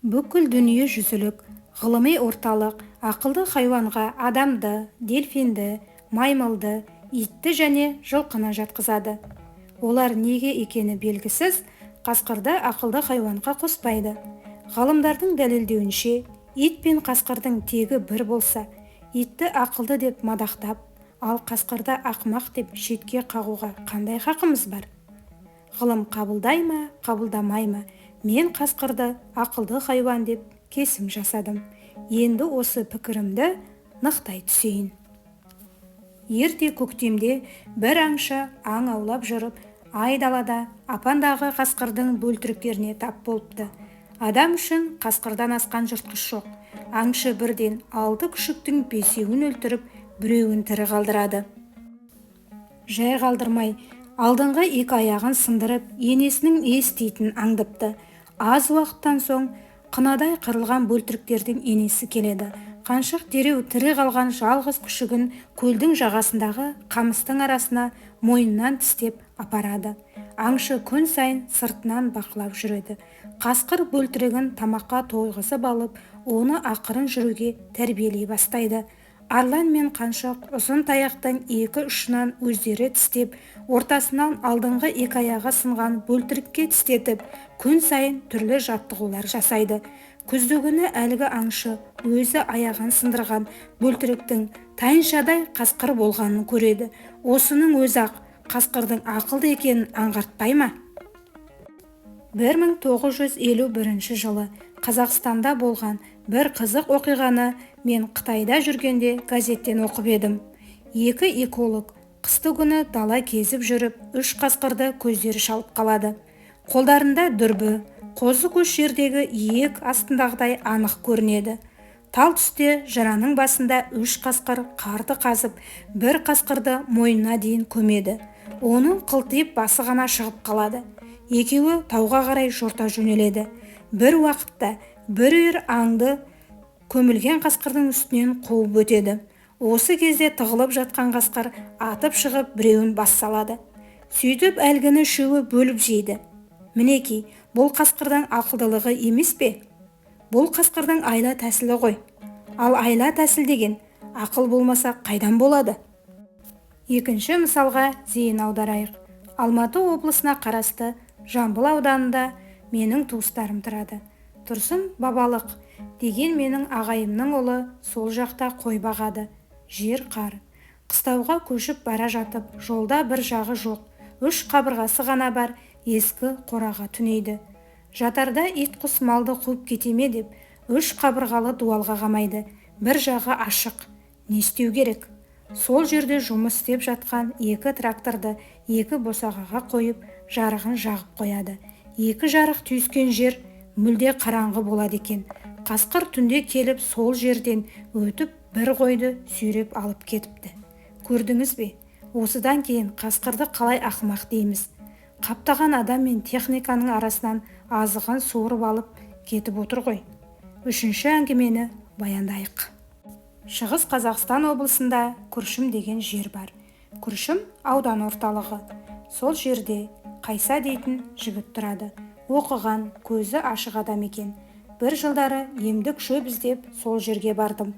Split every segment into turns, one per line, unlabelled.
Бүкіл дүние жүзілік, ғылыми орталық ақылды хайуанға адамды, дельфинді, маймылды, итті және жылқыны жатқызады. Олар неге екені белгісіз, қасқырды ақылды хайуанға қоспайды. Ғалымдардың дәлелдеуінше, ит пен қасқырдың тегі бір болса, итті ақылды деп мадақтап, ал қасқырды ақымақ деп шетке қағуға қандай хақымыз бар? Ғылым қабылдай ма, қабылдамай ма? Мен қасқырды ақылды хайуан деп кесім жасадым. Енді осы пікірімді нықтай түсейін. Ерте көктемде бір аңшы аң аулап жүріп, айдалада апандағы қасқырдың бөлтіріктеріне тап болыпты. Адам үшін қасқырдан асқан жыртқыш жоқ. Аңшы бірден 6 күшіктің 5-еуін өлтіріп, біреуін тірі қалдырады. Жай қалдырмай, алдыңғы 2 аяғын сындырып, енесінің еститін аңдыпты. Аз уақыттан соң қынадай қырылған бөлтіріктердің енесі келеді. Қаншық дереу тірі қалған жалғыз күшігін көлдің жағасындағы қамыстың арасына мойнынан тістеп апарады. Аңшы күн сайын сыртынан бақылап жүреді. Қасқыр бөлтірігін тамаққа тойғызып алып, оны ақырын жүруге тәрбиелей бастайды. Арлан мен қаншық ұзын таяқтың 2 ұшынан өздері тістеп, ортасынан алдыңғы 2 аяғы сынған бөлтірікке тістетіп, күн сайын түрлі жаттығулар жасайды. Күздігүні әлгі аңшы өзі аяғын сындырған бөлтіріктің тайыншадай қасқыр болғанын көреді. Осының өзі-ақ қасқырдың ақылды екенін аңғартпай ма? 1951 жылы Қазақстанда болған бір қызық оқиғаны мен Қытайда жүргенде газеттен оқып едім. 2 эколог қысты күні дала кезіп жүріп, 3 қасқырды көздері шалып қалады. Қолдарында дүрбі, қозы көш жердегі иек астындағыдай анық көрінеді. Тал түсте жыраның басында 3 қасқыр қарды қазып, бір қасқырды мойнына дейін көмеді. Оның қылтиып басы ғана шығып қалады. Екеуі тауға қарай жорта жөнеледі. Бір уақытта бір үйір аңды көмілген қасқырдың үстінен қуып өтеді. Осы кезде тығылып жатқан қасқыр атып шығып біреуін бас салады. Сөйтіп әлгіні үшеуі бөліп жейді. Мінекей, бұл қасқырдың ақылдылығы емес пе? Бұл қасқырдың айла тәсілі ғой. Ал айла тәсіл деген ақыл болмаса қайдан болады? Екінші мысалға зейін аударайық. Алматы облысына қарасты Жамбыл ауданында менің туыстарым тұрады. Тұрсын Бабалық деген менің ағайымның ұлы сол жақта қой бағады. Жер қар. Қыстауға көшіп бара жатып, жолда бір жағы жоқ, 3 қабырғасы ғана бар ескі қораға түнейді. Жатарда ит құс малды қуып кетеме деп, 3 қабырғалы дуалға қамайды. Бір жағы ашық. Не істеу керек? Сол жерде жұмыс істеп жатқан 2 тракторды 2 босағаға қойып, жарығын жағып қояды. 2 жарық түйіскен жер мүлде қараңғы болады екен. Қасқыр түнде келіп сол жерден өтіп бір қойды сүйреп алып кетіпті. Көрдіңіз бе? Осыдан кейін қасқырды қалай ақымақ дейміз. Қаптаған адам мен техниканың арасынан азығын суырып алып кетіп отыр ғой. 3-ші әңгімені баяндайық. Шығыс Қазақстан облысында Күршім деген жер бар. Күршім аудан орталығы. Сол жерде Қайса дейтін жігіт тұрады. Оқыған, көзі ашық адам екен. Бір жылдары емдік шөп іздеп сол жерге бардым.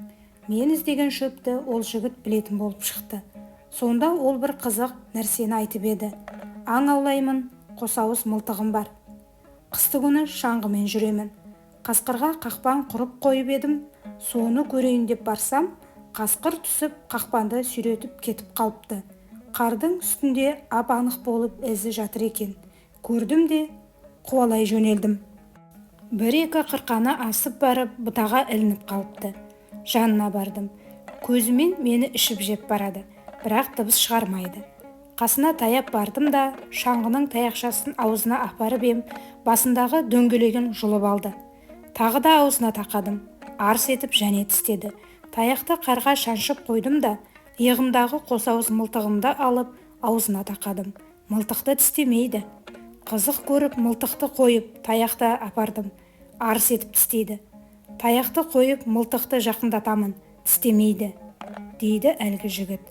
Мен іздеген шөпті ол жігіт білетін болып шықты. Сонда ол бір қызық нәрсені айтып еді. Аң аулаймын, қосауыз мылтығым бар. Қысты күні шаңғымен жүремін. Қасқырға қақпан құрып қойып едім. Соны көрейін деп барсам, қасқыр түсіп қақпанды сүйретіп кетіп қалыпты. Қардың үстінде ап-анық болып ізі жатыр екен. Көрдім де қуалай жөнелдім. 1-2 қырқаны асып барып бұтаға ілініп қалыпты. Жанына бардым. Көзімен мені ішіп жеп барады, бірақ дыбыс шығармайды. Қасына таяп бардым да шаңғының таяқшасын аузына апарып ем, басындағы дөңгелегін жұлып алды. Тағы да аузына тақадым. Арс етіп және тістеді. Таяқты қарға шаншып қойдым да, иығымдағы қосауыз мылтығымды алып аузына тақадым. Мылтықты тістемейді. Қызық көріп мылтықты қойып таяқты апардым. Арс етіп тістейді. Таяқты қойып мылтықты жақындатамын. Тістемейді, дейді әлгі жігіт.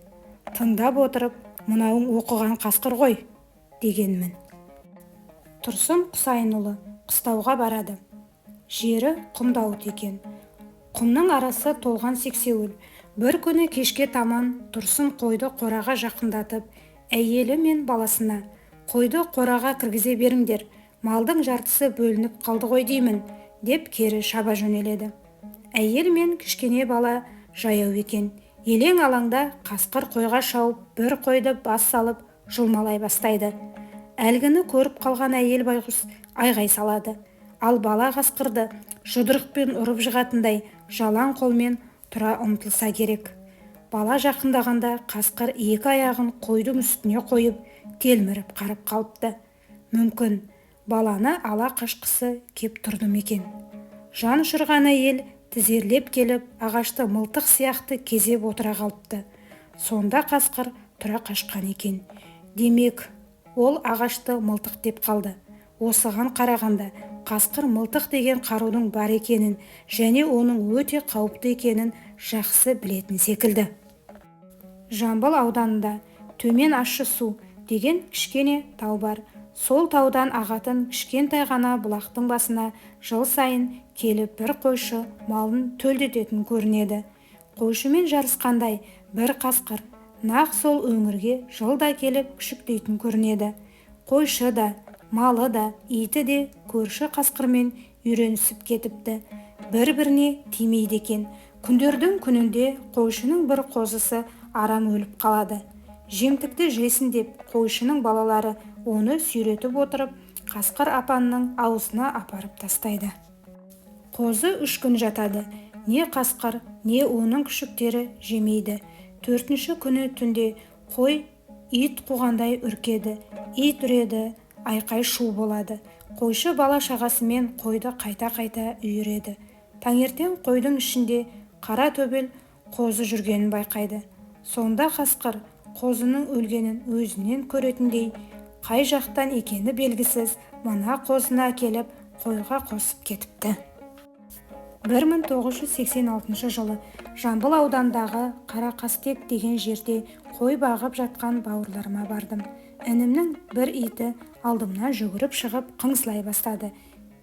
Тыңдап отырып, мынауың оқыған қасқыр ғой, дегенмін. Тұрсын Құсайынұлы қыстауға барады. Жері құмдауыт екен. Құмның арасы толған сексеуіл. Бір күні кешке таман Тұрсын қойды қораға жақындатып, әйелі мен баласына: «Қойды қораға кіргізе беріңдер, малдың жартысы бөлініп қалды ғой деймін», деп кері шаба жөнеледі. Әйел мен кішкене бала жаяу екен. Елең алаңда қасқыр қойға шауып, бір қойды бас салып жұлмалай бастайды. Әлгіні көріп қалған әйел байғұс айғай салады. Ал бала қасқырды жұдырықпен ұрып жығатындай жалаң қолмен тұра ұмтылса керек. Бала жақындағанда қасқыр екі аяғын қойдың үстіне қойып, телміріп қарап қалыпты. Мүмкін баланы ала қашқысы кеп тұрды екен. Жан ұшырған әйел тізерлеп келіп, ағашты мылтық сияқты кезеп отыра қалыпты. Сонда қасқыр тұра қашқан екен. Демек, ол ағашты мылтық деп қалды. Осыған қарағанда қасқыр мылтық деген қарудың бар екенін және оның өте қауіпті екенін жақсы білетін секілді. Жамбыл ауданында Төмен ащы су деген кішкене тау бар. Сол таудан ағатын кішкентай ғана бұлақтың басына жыл сайын келіп бір қойшы малын төлдететін көрінеді. Қойшымен жарысқандай бір қасқыр нақ сол өңірге жылда келіп күшіктейтін көрінеді. Қойшы да, малы да, иті де көрші қасқырмен үйренісіп кетіпті. Бір-біріне тимейді екен. Күндердің күнінде қойшының бір қозысы арам өліп қалады. Жемтікті жесін деп қойшының балалары оны сүйретіп отырып, қасқыр апанның аузына апарып тастайды. Қозы 3 күн жатады. Не қасқыр, не оның күшіктері жемейді. 4-ші күні түнде қой ит қуғандай үркеді. Ит үреді, айқай шу болады. Қойшы бала шағасымен қойды қайта-қайта үйіреді. Таңертең қойдың ішінде қара төбел қозы жүргенін байқайды. Сонда қасқыр қозының өлгенін өзінен көретіндей, қай жақтан екені белгісіз мына қозына әкеліп қойға қосып кетіпті. 1986 жылы Жамбыл аудандағы Қарақастек деген жерде қой бағып жатқан бауырларыма бардым. Інімнің бір иті алдымнан жүгіріп шығып қыңсылай бастады.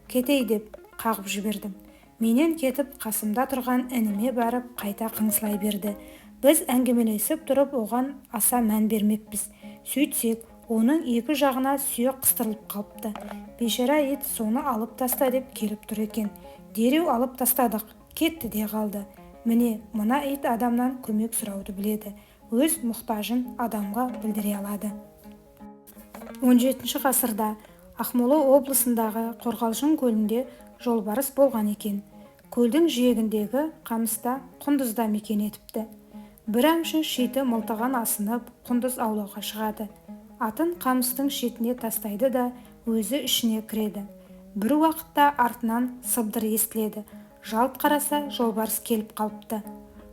Кетей деп қағып жібердім. Менен кетіп қасымда тұрған ініме барып қайта қыңсылай берді. Біз әңгімелесіп тұрып оған аса мән бермеппіз. Сөйтсек, оның екі жағына сүйек қыстырылып қалыпты. Бейшара ит соны алып таста деп келіп тұр екен. Дереу алып тастадық, кетті де қалды. Міне, мына ит адамнан көмек сұрауды біледі. Өз мұқтажын адамға білдіре алады. 17 ғасырда Ақмола облысындағы Қорғалжын көлінде жолбарыс болған екен. Көлдің жиегіндегі қамыста құндызда мекен етіпті. Бір аңшы шеті мылтыған асынып, құндыз аулауға шығады. Атын қамыстың шетіне тастайды да өзі ішіне кіреді. Бір уақытта артынан сыбдыр естіледі. Жалт қараса жолбарыс келіп қалыпты.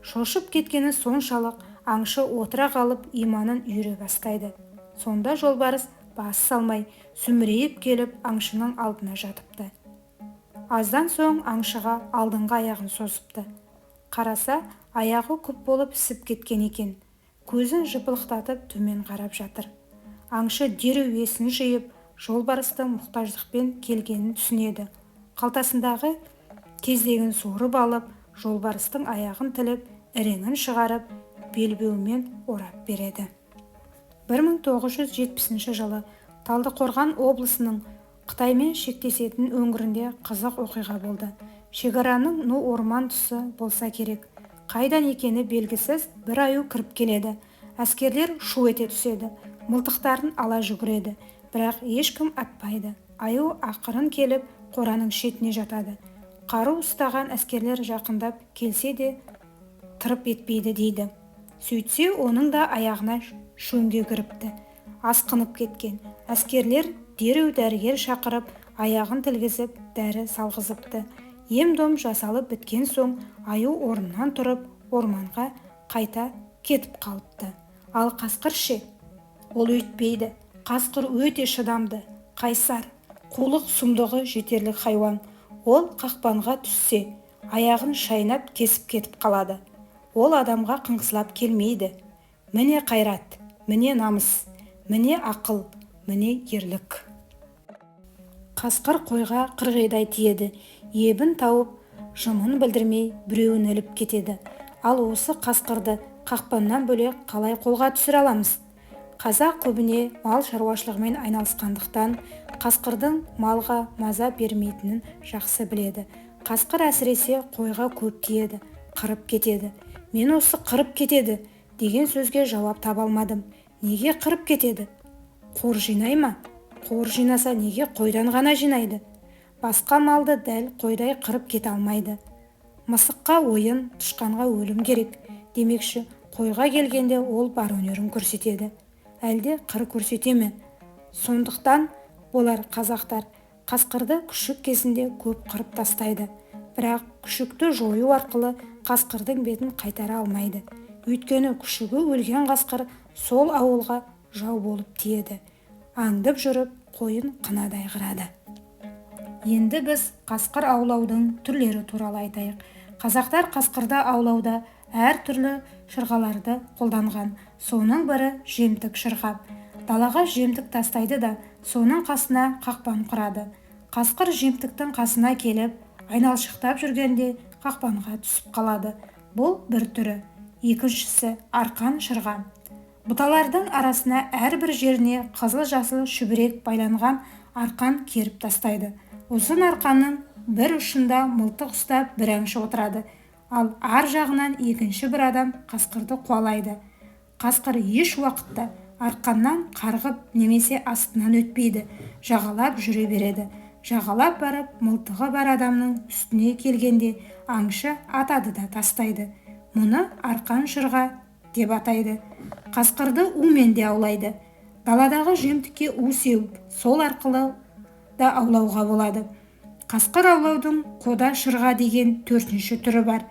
Шошып кеткені соншалық аңшы отыра қалып иманын үйре бастайды. Сонда жолбарыс бас салмай сүмірейіп келіп аңшының алдына жатыпты. Аздан соң аңшыға алдыңғы аяғын созыпты. Қараса, аяғы көп болып ісіп кеткен екен. Көзін жыпылықтатып төмен қарап жатыр. Аңшы дереу есін жиып, жолбарыстың мұқтаждықпен келгенін түсінеді. Қалтасындағы кездегін суырып алып, жолбарыстың аяғын тіліп, іреңін шығарып, белбеуімен орап береді. 1970 жылы Талдықорған облысының Қытаймен шектесетін өңірінде қызық оқиға болды. Шекараның ну орман тұсы болса керек. Қайдан екені белгісіз бір аю кіріп келеді. Әскерлер шу ете түседі. Мылтықтарын ала жүгіреді. Бірақ ешкім атпайды. Аю ақырын келіп қораның шетіне жатады. Қару ұстаған әскерлер жақындап келсе де тырып етпейді дейді. Сөйтсе оның да аяғына шөңге кіріпті. Асқынып кеткен. Әскерлер дереу дәрігер шақырып, аяғын тілгізіп, дәрі салғызыпты. Ем-дом жасалып біткен соң, аю орнынан тұрып, орманға қайта кетіп қалыпты. Ал қасқыр ше? Ол өйтпейді. Қасқыр өте шыдамды, қайсар, қулық сұмдығы жетерлік хайуан. Ол қақпанға түссе, аяғын шайнап кесіп кетіп қалады. Ол адамға қыңсылап келмейді. Міне қайрат, міне намыс, міне ақыл, міне ерлік. Қасқыр қойға қырғидай тиеді. ебін тауып жымын білдірмей біреуін іліп кетеді. Ал осы қасқырды қақпаннан бөлек қалай қолға түсіре аламыз? Қазақ көбіне мал шаруашылығымен айналысқандықтан қасқырдың малға маза бермейтінін жақсы біледі. Қасқыр әсіресе қойға көп тиеді, қырып кетеді. Мен осы қырып кетеді деген сөзге жауап таба алмадым. Неге қырып кетеді? Қор жинай ма? Қор жинаса неге қойдан ғана жинайды? Басқа малды дәл қойдай қырып кете алмайды. Мысыққа ойын, тышқанға өлім керек. Демекші, қойға келгенде ол бар өнерін көрсетеді. Әлде қыр көрсете ме? Сондықтан болар қазақтар қасқырды күшік кезінде көп қырып тастайды. Бірақ күшікті жою арқылы қасқырдың бетін қайтара алмайды. Өйткені күшігі өлген қасқыр сол ауылға жау болып тиеді. Аңдып жүріп қойын қынадай қырады. Енді біз қасқыр аулаудың түрлері туралы айтайық. Қазақтар қасқырды аулауда әр түрлі шырғаларды қолданған. Соның бірі жемтік шырға. Далаға жемтік тастайды да, соның қасына қақпан құрады. Қасқыр жемтіктің қасына келіп, айналшықтап жүргенде қақпанға түсіп қалады. Бұл бір түрі. Екіншісі арқан шырға. Бұталардың арасына әрбір жеріне қызыл-жасыл шүбірек байланған арқан керіп тастайды. Ұзын арқанның бір ұшында мылтық ұстап бір аңшы отырады. Ал ар жағынан екінші бір адам қасқырды қуалайды. Қасқыр еш уақытта арқаннан қарғып немесе астынан өтпейді, жағалап жүре береді. Жағалап барып мылтығы бар адамның үстіне келгенде аңшы атады да тастайды. Мұны арқан шырға деп атайды. Қасқырды умен де аулайды. Даладағы жемтікке у сеуіп, сол арқылы да аулауға болады. Қасқыр аулаудың қода шырға деген төртінші түрі бар.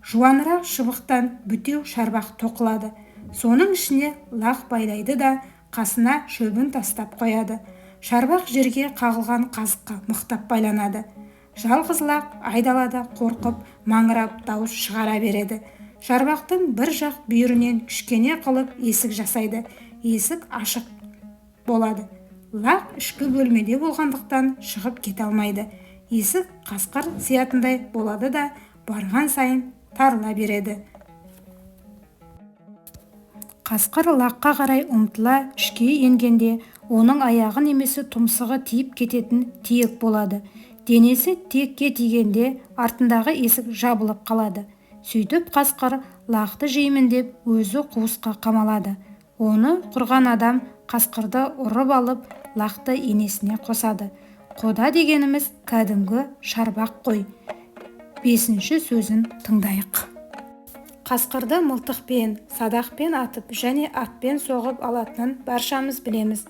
Жуанырақ шыбықтан бүтеу шарбақ тоқылады. Соның ішіне лақ байлайды да қасына шөбін тастап қояды. Шарбақ жерге қағылған қазыққа мықтап байланады. Жалғыз лақ айдалада қорқып, маңырап дауыс шығара береді. Шарбақтың бір жақ бүйірінен кішкене қылып есік жасайды. Есік ашық болады. Лақ ішкі бөлмеде болғандықтан шығып кете алмайды. Есік қасқыр сиятындай болады да барған сайын тарыла береді. Қасқыр лаққа қарай ұмтыла ішке енгенде оның аяғы немесе тұмсығы тиіп кететін тиек болады. Денесі тиекке тигенде артындағы есік жабылып қалады. Сөйтіп қасқыр лақты жеймін деп өзі қуысқа қамалады. Оны құрған адам қасқырды ұрып алып лақты енесіне қосады. Қода дегеніміз кәдімгі шарбақ қой. 5-ші сөзін тыңдайық. Қасқырды мылтықпен, садақпен атып және атпен соғып алатынын баршамыз білеміз.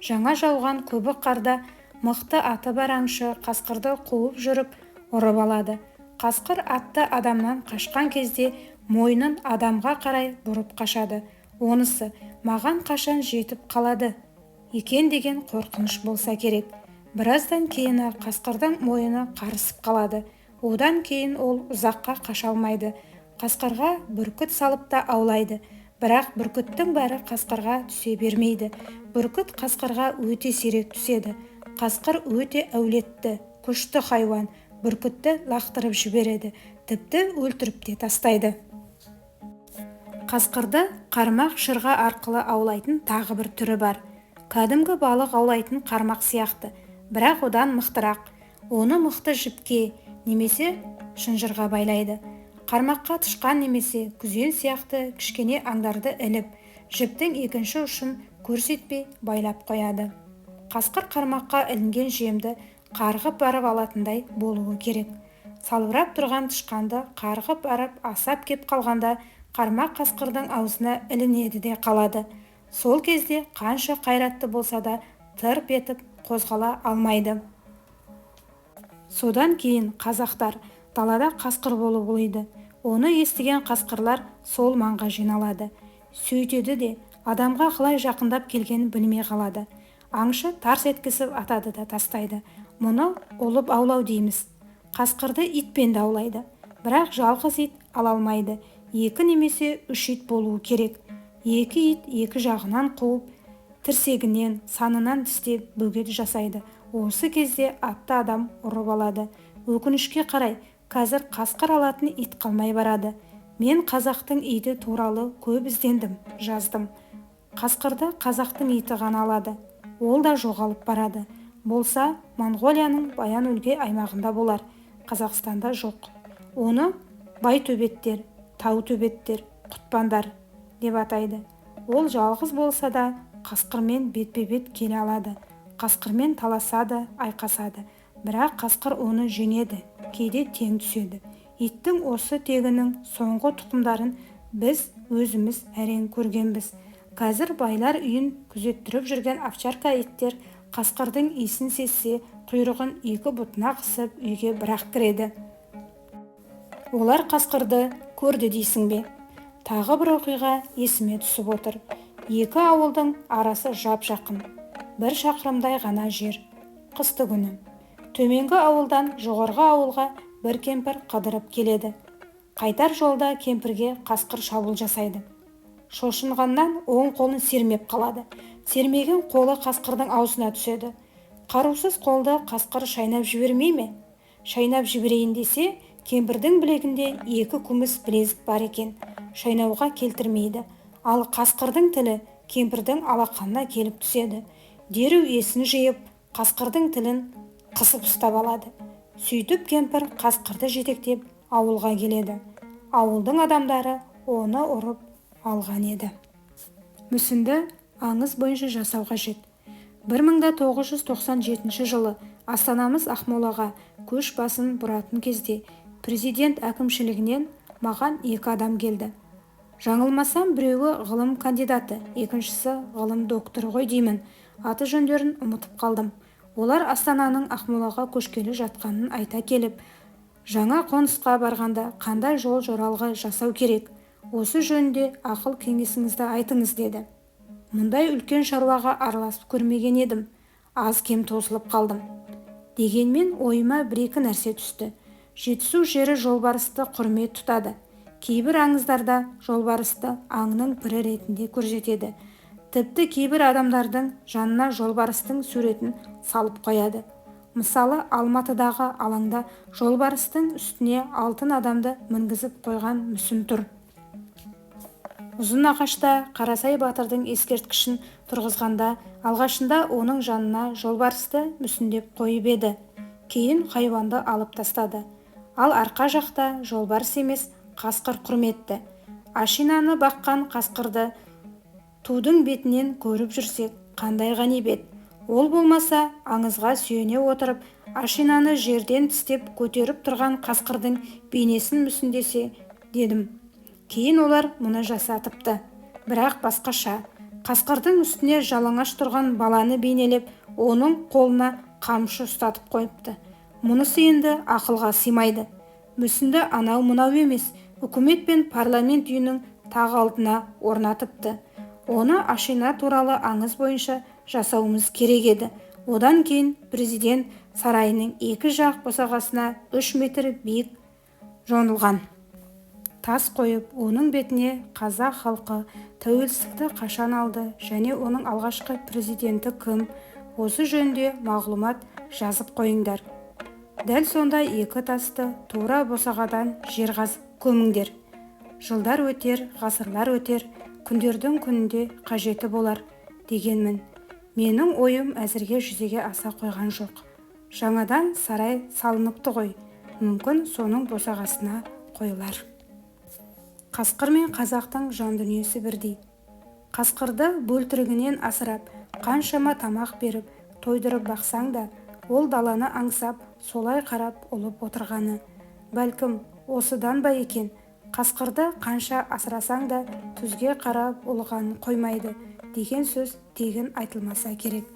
Жаңа жауған көбік қарда мықты аты бар аңшы қасқырды қуып жүріп ұрып алады. Қасқыр атты адамнан қашқан кезде мойнын адамға қарай бұрып қашады. Онысы маған қашан жетіп қалады екен деген қорқыныш болса керек. Біраздан кейін қасқырдың мойыны қарысып қалады. Одан кейін ол ұзаққа қаша алмайды. Қасқырға бүркіт салып та аулайды. Бірақ бүркіттің бәрі қасқырға түсе бермейді. Бүркіт қасқырға өте сирек түседі. Қасқыр өте әулетті, күшті хайуан. Бүркітті лақтырып жібереді, тіпті өлтіріп те тастайды. Қасқырды қармақ шырға арқылы аулайтын тағы бір түрі бар. Кәдімгі балық аулайтын қармақ сияқты, бірақ одан мықтырақ. Оны мықты жіпке немесе шынжырға байлайды. Қармаққа тышқан немесе күзен сияқты кішкене аңдарды іліп, жіптің екінші ұшын көрсетпей байлап қояды. Қасқыр қармаққа ілінген жемді қарғып барып алатындай болуы керек. Салбырап тұрған тышқанды қарғып барып асап кеп қалғанда қармақ қасқырдың аузына ілінеді де қалады. Сол кезде қанша қайратты болса да тырп етіп қозғала алмайды. Содан кейін қазақтар далада қасқыр болып өледі. Оны естіген қасқырлар сол маңға жиналады. Сөйтеді де адамға қалай жақындап келгенін білмей қалады. Аңшы тарс еткісіп атады да тастайды. Мұны олып аулау дейміз. Қасқырды итпен де аулайды. Бірақ жалғыз ит ала алмайды. 2 немесе 3 ит болуы керек. 2 ит екі жағынан қуып, тірсегінен, санынан тістеп бөгет жасайды. Осы кезде атты адам ұрып алады. Өкінішке қарай, қазір қасқыр алатын ит қалмай барады. Мен қазақтың иті туралы көп іздендім, жаздым. Қасқырды қазақтың иті ғана алады. Ол да жоғалып барады. Болса, Моңғолияның Баян-Өлгей аймағында болар. Қазақстанда жоқ. Оны байтөбеттер, тау-төбеттер, құтпандар деп атайды. Ол жалғыз болса да қасқырмен бетпе-бет келе алады. Қасқырмен таласады, айқасады. Бірақ қасқыр оны жеңеді, кейде тең түседі. Иттің осы тегінің соңғы тұқымдарын біз өзіміз әрең көргенбіз. Қазір байлар үйін күзеттіріп жүрген овчарка иттер қасқырдың иісін сезсе, құйрығын екі бұтына қысып үйге бір-ақ кіреді. Олар қасқырды көрді дейсің бе? Тағы бір оқиға есіме түсіп отыр. Екі ауылдың арасы жап-жақын. 1 шақырымдай ғана жер. Қысты күні. Төменгі ауылдан жоғарғы ауылға бір кемпір қыдырып келеді. Қайтар жолда кемпірге қасқыр шабуыл жасайды. Шошынғаннан оң қолын сермеп қалады. Сермеген қолы қасқырдың аузына түседі. Қарусыз қолды қасқыр шайнап жібермей ме? Шайнап жіберейін десе, кемпірдің білегінде 2 күміс білезік бар екен. Шайнауға келтірмейді. Ал қасқырдың тілі кемпірдің алақанына келіп түседі. Дереу есін жиып, қасқырдың тілін қысып ұстап алады. Сөйтіп кемпір қасқырды жетектеп ауылға келеді. Ауылдың адамдары оны ұрып алған еді. Мүсінді аңыз бойынша жасау қажет. 1997 жылы астанамыз Ақмолаға көш басын бұратын кезде президент әкімшілігінен маған 2 адам келді. Жаңылмасам, біреуі ғылым кандидаты, екіншісі ғылым докторы ғой деймін. Аты жөндерін ұмытып қалдым. Олар Астананың Ақмолаға көшкелі жатқанын айта келіп, жаңа қонысқа барғанда қандай жол жоралғы жасау керек? Осы жөнінде ақыл кеңесіңізді айтыңыз деді. Мұндай үлкен шаруаға араласып көрмеген едім. Аз кем тосылып қалдым. Дегенмен ойыма 1-2 нәрсе түсті. Жетісу жері жолбарысты құрмет тұтады. Кейбір аңыздарда жолбарысты аңның пірі ретінде көрсетеді. Тіпті кейбір адамдардың жанына жолбарыстың суретін салып қояды. Мысалы, Алматыдағы алаңда жолбарыстың үстіне алтын адамды мінгізіп қойған мүсін тұр. Ұзын ағашта Қарасай батырдың ескерткішін тұрғызғанда, алғашында оның жанына жолбарысты мүсіндеп қойып еді. Кейін хайуанды алып тастады. Ал арқа жақта жолбарыс емес, қасқыр құрметті. Ашинаны баққан қасқырды тудың бетінен көріп жүрсек, қандай ғанибет. Ол болмаса, аңызға сүйене отырып, ашинаны жерден тістеп көтеріп тұрған қасқырдың бейнесін мүсіндесе дедім. Кейін олар мұны жасатыпты. Бірақ басқаша. Қасқырдың үстіне жалаңаш тұрған баланы бейнелеп, оның қолына қамшы ұстатып қойыпты. Мұнысы енді ақылға сыймайды. Мүсінді анау-мынау емес, үкімет пен парламент үйінің тақ алдына орнатыпты. Оны ашина туралы аңыз бойынша жасауымыз керек еді. Одан кейін президент сарайының 2 жақ босағасына 3 метр биік жонылған тас қойып, оның бетіне қазақ халқы тәуелсіздікті қашан алды және оның алғашқы президенті кім, осы жөнде мағлұмат жазып қойыңдар. Дәл сондай 2 тасты тура босағадан жер қазып көміңдер. Жылдар өтер, ғасырлар өтер, күндердің күнінде қажеті болар дегенмін. Менің ойым әзірге жүзеге аса қойған жоқ. Жаңадан сарай салыныпты ғой, мүмкін соның босағасына қойылар. Қасқыр мен қазақтың жан дүниесі бірдей. Қасқырды бөлтірігінен асырап, қаншама тамақ беріп, тойдырып бақсаң да, ол даланы аңсап, солай қарап ұлып отырғаны. Бәлкім, осыдан ба екен, қасқырды қанша асырасаң да, түзге қарап ұлғанын қоймайды деген сөз тегін айтылмаса керек.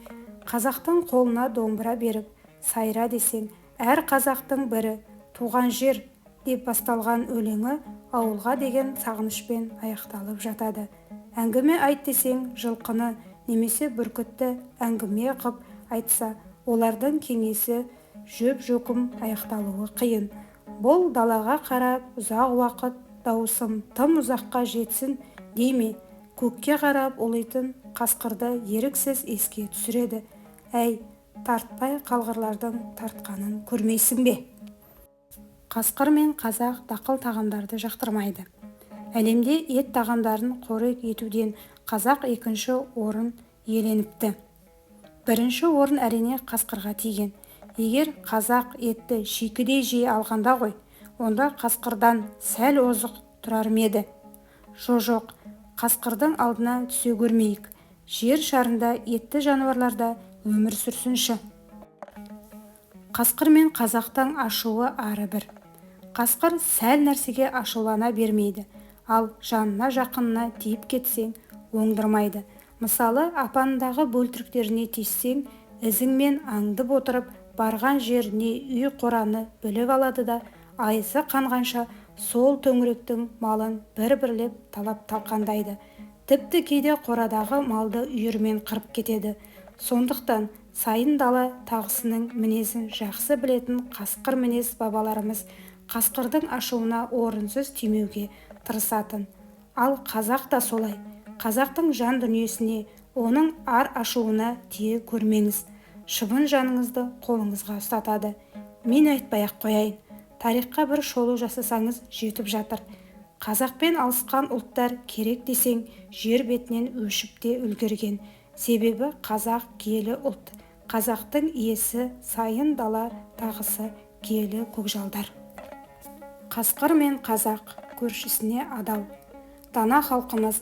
Қазақтың қолына домбыра беріп, сайра десең, әр қазақтың бірі, туған жер деп басталған өлеңі ауылға деген сағынышпен аяқталып жатады. Әңгіме айт десең, жылқыны немесе бүркітті әңгіме қып айтса, олардың кеңесі жөп-жөкім аяқталуы қиын. Бұл далаға қарап ұзақ уақыт дауысым тым ұзаққа жетсін дейме, көкке қарап ұлитын қасқырды еріксіз еске түсіреді. Әй, тартпай қалғырлардың тартқанын көрмейсің бе? Қасқыр мен қазақ дақыл тағамдарды жақтырмайды. Әлемде ет тағамдарын қорек етуден қазақ екінші орын иеленіпті. Бірінші орын әрине қасқырға тиген. Егер қазақ етті шикідей жей алғанда ғой, онда қасқырдан сәл озық тұрар ма еді? Жоқ, қасқырдың алдына түсе көрмейік. Жер шарында етті жануарларда өмір сүрсінші. Қасқыр мен қазақтың ашуы ары бір. Қасқыр сәл нәрсеге ашулана бермейді, ал жанына жақынына тиіп кетсең оңдырмайды. Мысалы, апандағы бөлтіріктеріне тиіссең, ізіңмен аңдып отырып, барған жеріне үй қораны біліп алады да, айызы қанғанша сол төңіректің малын бір-бірлеп талап талқандайды. Тіпті кейде қорадағы малды үйірмен қырып кетеді. Сондықтан сайын дала тағысының мінезін жақсы білетін қасқыр мінез бабаларымыз қасқырдың ашуына орынсыз тимеуге тырысатын. Ал қазақ та солай. Қазақтың жан дүниесіне, оның ар ашуына тие көрмеңіз. Шыбын жаныңызды қолыңызға ұстатады. Мен айтпай-ақ қояйын. Тарихқа бір шолу жасасаңыз жетіп жатыр. Қазақпен алысқан ұлттар керек десең жер бетінен өшіп те үлгерген. Себебі қазақ киелі ұлт. Қазақтың иесі сайын дала тағысы киелі көкжалдар. Қасқыр мен қазақ көршісіне адал. Дана халқымыз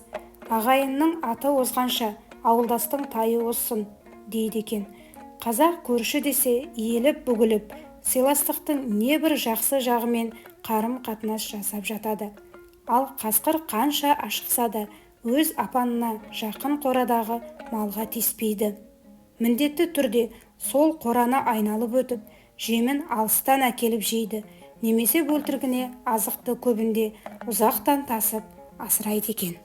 ағайынның аты озғанша ауылдастың тайы озсын дейді екен. Қазақ көрші десе иеліп бүгіліп, сыйластықтың небір жақсы жағымен қарым қатынас жасап жатады. Ал қасқыр қанша ашықса да өз апанына жақын қорадағы малға тиіспейді. Міндетті түрде сол қораны айналып өтіп, жемін алыстан әкеліп жейді, немесе бөлтірігіне азықты көбінде ұзақтан тасып асырайды екен.